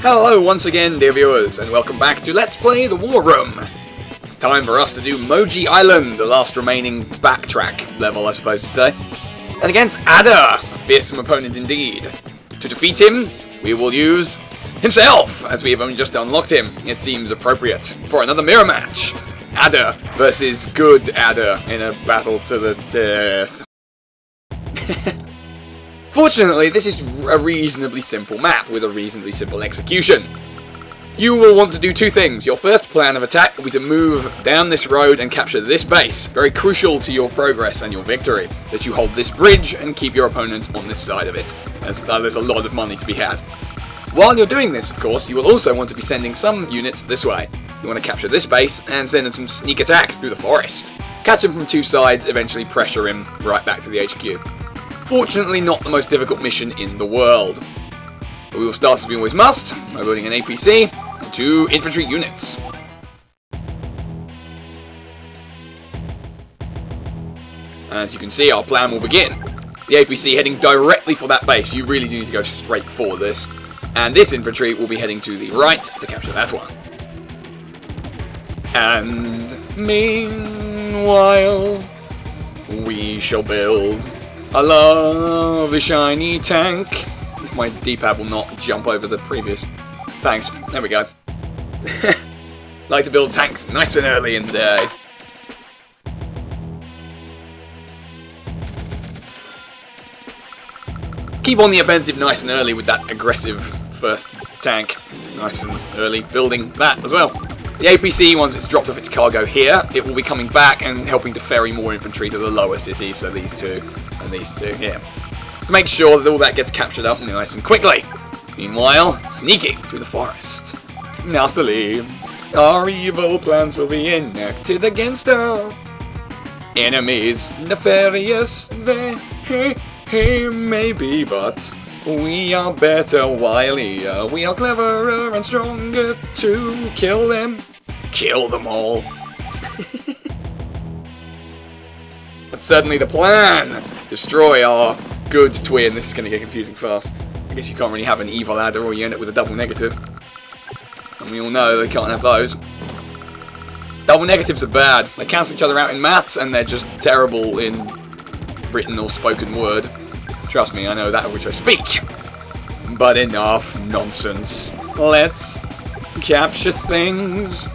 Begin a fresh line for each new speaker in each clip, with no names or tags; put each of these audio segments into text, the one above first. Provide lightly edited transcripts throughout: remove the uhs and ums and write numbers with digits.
Hello once again, dear viewers, and welcome back to Let's Play the War Room. It's time for us to do Moji Island, the last remaining backtrack level, I suppose you'd say. And against Ada, a fearsome opponent indeed. To defeat him, we will use himself, as we have only just unlocked him. It seems appropriate for another mirror match. Ada versus good Ada in a battle to the death. Fortunately, this is a reasonably simple map with a reasonably simple execution. You will want to do two things. Your first plan of attack will be to move down this road and capture this base. Very crucial to your progress and your victory, that you hold this bridge and keep your opponent on this side of it, as there's a lot of money to be had. While you're doing this, of course, you will also want to be sending some units this way. You want to capture this base and send them some sneak attacks through the forest. Catch him from two sides, eventually pressure him right back to the HQ. Fortunately, not the most difficult mission in the world. But we will start as we always must, by loading an APC and 2 infantry units. As you can see, our plan will begin. The APC heading directly for that base. You really do need to go straight for this. And this infantry will be heading to the right to capture that one. And meanwhile, we shall build a lovely shiny tank. If my D-pad will not jump over the previous. Thanks. There we go. Like to build tanks nice and early in the day. Keep on the offensive nice and early with that aggressive first tank. Nice and early building that as well. The APC, once it's dropped off its cargo here, it will be coming back and helping to ferry more infantry to the lower cities, so these two and these two here. To make sure that all that gets captured up nice and quickly. Meanwhile, sneaking through the forest. Nastily, our evil plans will be enacted against our enemies. Nefarious they may be, but we are better, wilier, we are cleverer and stronger to kill them. Kill them all. That's certainly the plan. Destroy our good twin. This is going to get confusing fast. I guess you can't really have an evil Ada or you end up with a double negative. And we all know they can't have those. Double negatives are bad. They cancel each other out in maths and they're just terrible in written or spoken word. Trust me, I know that of which I speak. But enough nonsense. Let's capture things.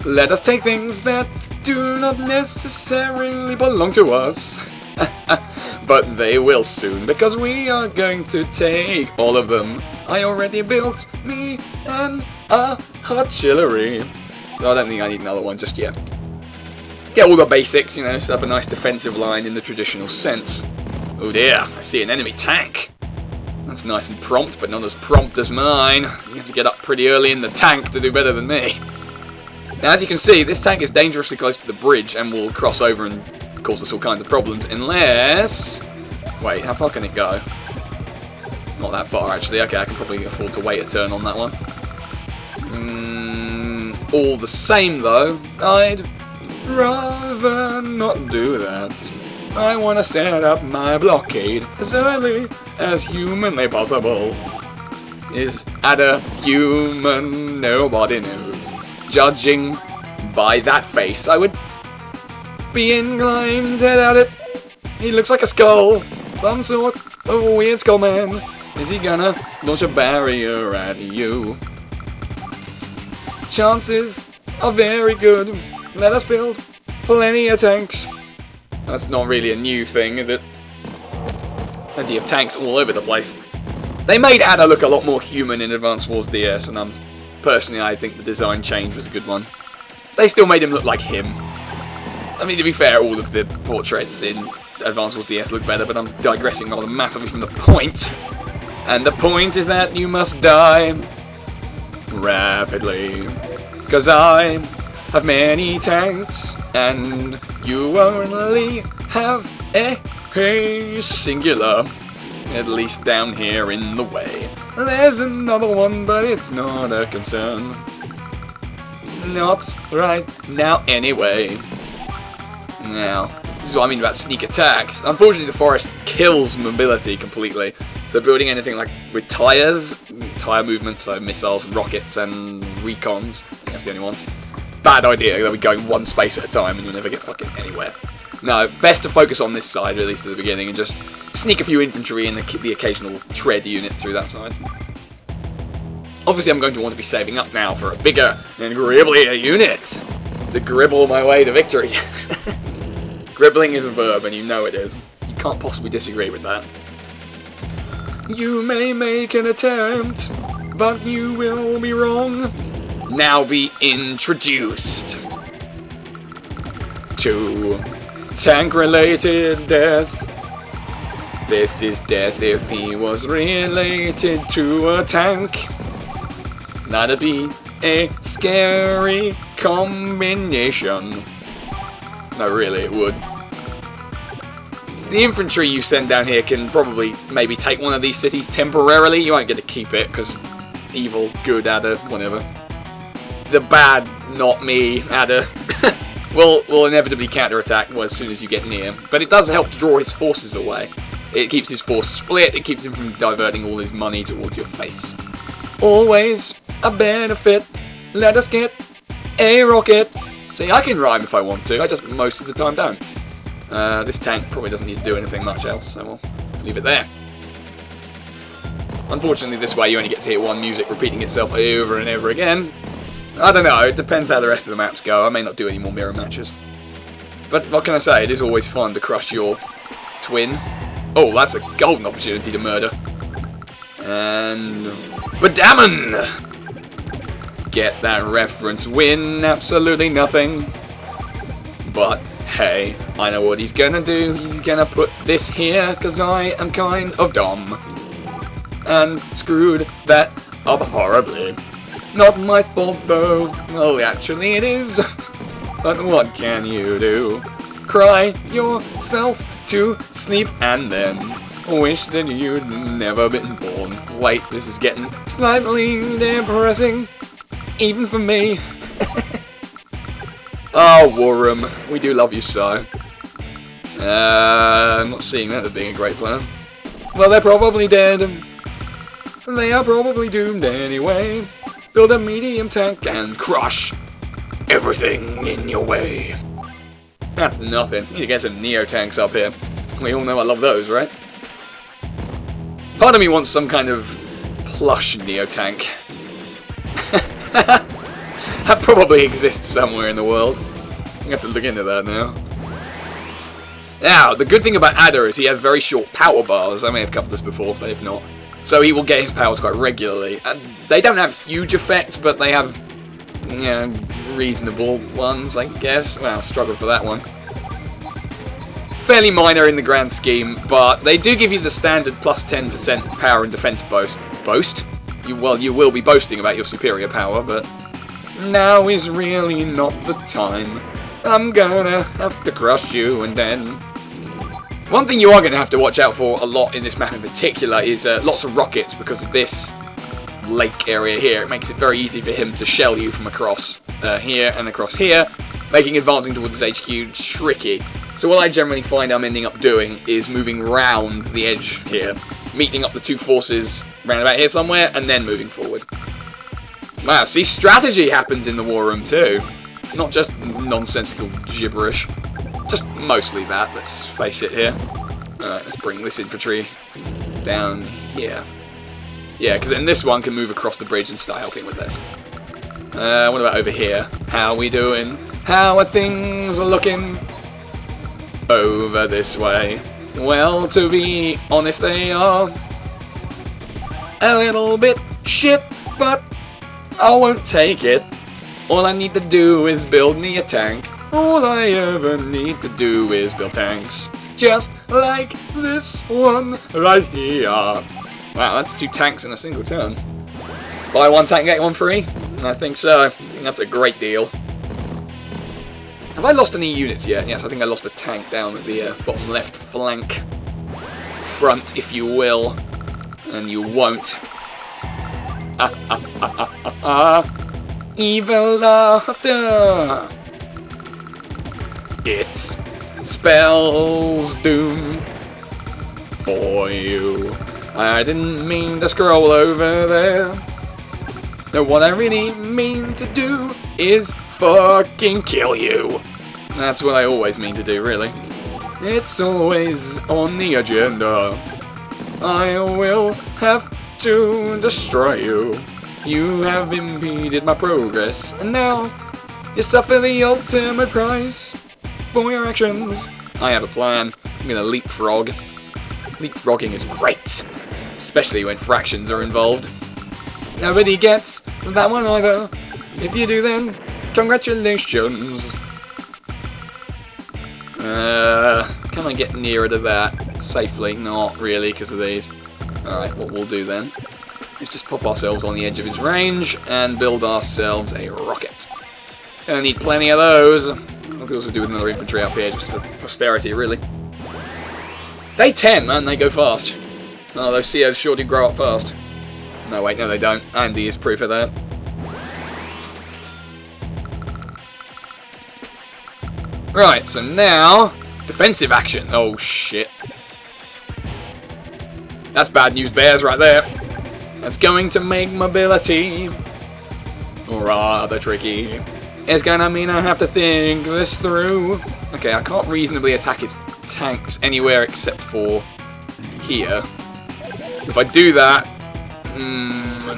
Let us take things that do not necessarily belong to us. But they will soon, because we are going to take all of them. I already built me an artillery. So I don't think I need another one just yet. Get all the basics, you know, set up a nice defensive line in the traditional sense. Oh dear, I see an enemy tank. That's nice and prompt, but not as prompt as mine. You have to get up pretty early in the tank to do better than me. Now, as you can see, this tank is dangerously close to the bridge and will cross over and cause us all kinds of problems, unless... Wait, how far can it go? Not that far, actually. Okay, I can probably afford to wait a turn on that one. All the same, though, I'd rather not do that. I want to set up my blockade as early as humanly possible. Is Ada human? Nobody knows. Judging by that face, I would be inclined to doubt it. He looks like a skull. Some sort of weird skull man. Is he gonna launch a barrier at you? Chances are very good. Let us build plenty of tanks. That's not really a new thing, is it? Plenty of tanks all over the place. They made Ada look a lot more human in Advance Wars DS, and personally I think the design change was a good one. They still made him look like him. I mean, to be fair, all of the portraits in Advance Wars DS look better, but I'm digressing rather massively from the point. And the point is that you must die rapidly. 'Cause I have many tanks, and you only have a singular, at least down here in the way. There's another one, but it's not a concern. Not right now, anyway. Now, this is what I mean about sneak attacks. Unfortunately, the forest kills mobility completely. So building anything like with tires, tire movements, so missiles, rockets, and recons, I think that's the only ones. Bad idea, they'll be going one space at a time and you'll never get fucking anywhere. No, best to focus on this side, at least at the beginning, and just sneak a few infantry and the occasional tread unit through that side. Obviously I'm going to want to be saving up now for a bigger and gribblier unit to gribble my way to victory. Gribbling is a verb and you know it is. You can't possibly disagree with that. You may make an attempt, but you will be wrong. Now be introduced to tank-related death. This is death if he was related to a tank. That'd be a scary combination. No, really, it would. The infantry you send down here can probably maybe take one of these cities temporarily. You won't get to keep it, because evil, good adder, whatever. The bad, not me, adder will inevitably counterattack as soon as you get near. But it does help to draw his forces away. It keeps his force split, it keeps him from diverting all his money towards your face. Always a benefit, let us get a rocket. See, I can rhyme if I want to, I just most of the time don't. This tank probably doesn't need to do anything much else, so we'll leave it there. Unfortunately, this way you only get to hear one music repeating itself over and over again. I don't know, it depends how the rest of the maps go. I may not do any more mirror matches. But what can I say, it is always fun to crush your twin. Oh, that's a golden opportunity to murder. And... Badammon! Get that reference, win absolutely nothing. But, hey, I know what he's gonna do. He's gonna put this here, because I am kind of dumb. And screwed that up horribly. Not my fault, though. Well, actually it is. But what can you do? Cry yourself to sleep and then wish that you'd never been born. Wait, this is getting slightly depressing. Even for me. Oh, Warham, we do love you so. I'm not seeing that as being a great plan. Well, they're probably dead. They are probably doomed anyway. Build a medium tank and crush everything in your way. That's nothing. You need to get some Neo tanks up here. We all know I love those, right? Part of me wants some kind of plush Neo tank. That probably exists somewhere in the world. I'm gonna have to look into that now. Now, the good thing about Adder is he has very short power bars. I may have covered this before, but if not. So he will get his powers quite regularly. And they don't have huge effects, but they have, you know, reasonable ones, I guess. Well, struggled for that one. Fairly minor in the grand scheme, but they do give you the standard plus 10% power and defense boast. Boast? You will be boasting about your superior power, but now is really not the time. I'm gonna have to crush you and then... One thing you are going to have to watch out for a lot in this map in particular is lots of rockets because of this lake area here. It makes it very easy for him to shell you from across here and across here, making advancing towards his HQ tricky. So what I generally find I'm ending up doing is moving round the edge here, meeting up the two forces round about here somewhere, and then moving forward. Wow, see, strategy happens in the war room too. Not just nonsensical gibberish. Just mostly that, let's face it here. Alright, let's bring this infantry down here. Yeah, because then this one can move across the bridge and start helping with this. What about over here? How we doing? How are things looking? Over this way. Well, to be honest, they are a little bit shit, but I won't take it. All I need to do is build me a tank. All I ever need to do is build tanks. Just like this one right here. Wow, that's 2 tanks in a single turn. Buy 1 tank, get 1 free? I think so. I think that's a great deal. Have I lost any units yet? Yes, I think I lost a tank down at the bottom left flank. Front, if you will. And you won't. Evil laughter. It spells doom for you. I didn't mean to scroll over there. No, what I really mean to do is fucking kill you. That's what I always mean to do, really. It's always on the agenda. I will have to destroy you. You have impeded my progress, and now you suffer the ultimate price for your actions. I have a plan. I'm gonna leapfrog. Leapfrogging is great, especially when fractions are involved. Nobody gets that one either. If you do, then congratulations. Can I get nearer to that safely? Not really, because of these. Alright, what we'll do then is just pop ourselves on the edge of his range and build ourselves a rocket. Gonna need plenty of those. I could also do with another infantry up here, just for posterity, really. Day 10, man, they go fast. Oh, those COs sure do grow up fast. No, wait, no they don't. Andy is proof of that. Right, so now, defensive action. Oh, shit. That's bad news bears right there. That's going to make mobility rather tricky. It's gonna mean I have to think this through. Okay, I can't reasonably attack his tanks anywhere except for here. If I do that,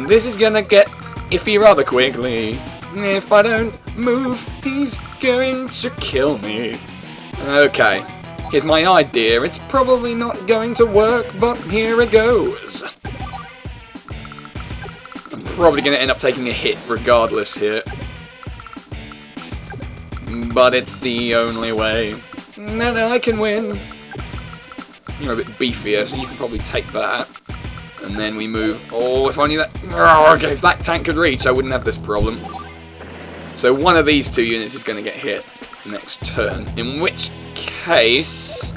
this is gonna get iffy rather quickly. If I don't move, he's going to kill me. Okay, here's my idea. It's probably not going to work, but here it goes. I'm probably going to end up taking a hit regardless here. But it's the only way that I can win. You're a bit beefier, so you can probably take that. And then we move. Oh, if only that... Oh, okay, if that tank could reach, I wouldn't have this problem. So one of these two units is going to get hit next turn. In which case,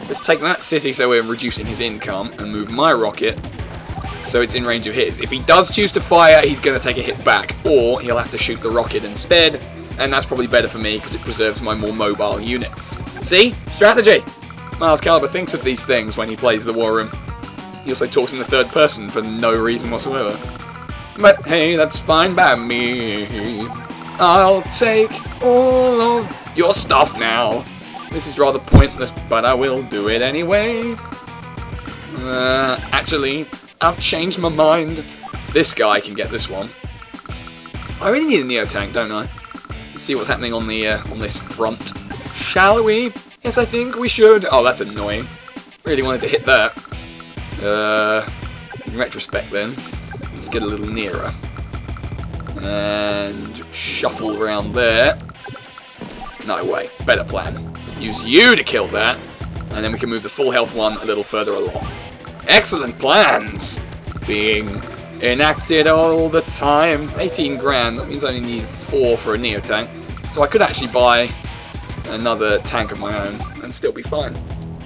let's take that city so we're reducing his income and move my rocket so it's in range of his. If he does choose to fire, he's going to take a hit back, or he'll have to shoot the rocket instead, and that's probably better for me because it preserves my more mobile units. See? Strategy! Miles Caliber thinks of these things when he plays the War Room. He also talks in the third person for no reason whatsoever. But hey, that's fine by me. I'll take all of your stuff now. This is rather pointless, but I will do it anyway. Actually, I've changed my mind. This guy can get this one. I really need a Neo tank, don't I? Let's see what's happening on the on this front. Shall we? Yes, I think we should. Oh, that's annoying. Really wanted to hit that. In retrospect, then, let's get a little nearer. And shuffle around there. No way. Better plan. Use you to kill that. And then we can move the full health one a little further along. Excellent plans being enacted all the time. 18 grand. That means I only need 4 for a Neo tank. So I could actually buy another tank of my own and still be fine.